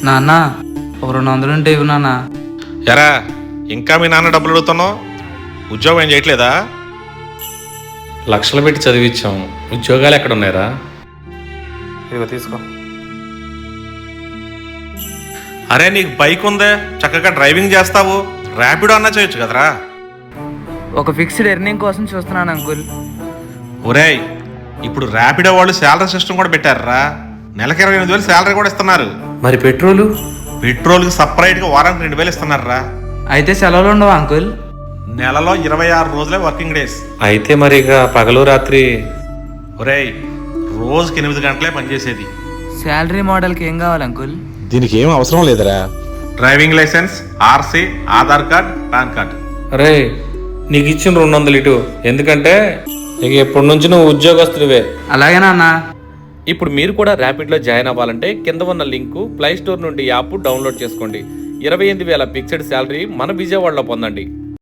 నాన్న ఒక 200 ఉంటే ఇవ్వు నాన్న. ఎరా ఇంకా మీ నాన్న డబ్బులు అడుగుతున్నావు? ఉద్యోగం ఏం చేయట్లేదా? లక్షలు పెట్టి చదివించాం, ఉద్యోగాలు ఎక్కడ ఉన్నాయరా? ఇదిగో తీసుకో. అరే నీకు బైక్ ఉందే, చక్కగా డ్రైవింగ్ చేస్తావు, ర్యాపిడో అన్నా చేయొచ్చు కదరా. ఒక ఫిక్స్డ్ ఎర్నింగ్ కోసం చూస్తున్నాను అంకుల్. ఒరేయ్ ఇప్పుడు ర్యాపిడో వాళ్ళు శాలరీ సిస్టమ్ కూడా పెట్టారా. నెలకి 28,000 శాలరీ కూడా ఇస్తున్నారు. మరి పెట్రోలు? పెట్రోల్కి సపరేట్గా వారానికి 2,000 ఇస్తున్నారా. అయితే సెలవులు ఉండవా అంకుల్? నెలలో 26 రోజులే వర్కింగ్ డేస్. అయితే మరి ఇక పగలు రాత్రి? ఒరేయ్ రోజుకి 8 గంటలే పనిచేసేది. శాలరీ మోడల్కి ఏం కావాలి అంకుల్? దీనికి ఏం అవసరం లేదురా. Driving licence, RC, Aadhaar card, PAN card. అరే నీకు ఇచ్చిన 200 ఇటు, ఎందుకంటే ఇక ఎప్పటి నుంచి నువ్వు ఉద్యోగస్తుడివే. అలాగే నాన్న. ఇప్పుడు మీరు కూడా ర్యాపిడ్లో జాయిన్ అవ్వాలంటే కింద ఉన్న లింకు ప్లే స్టోర్ నుండి యాప్ డౌన్లోడ్ చేసుకోండి. 28,000 ఫిక్స్డ్ శాలరీ మన విజయవాడలో పొందండి.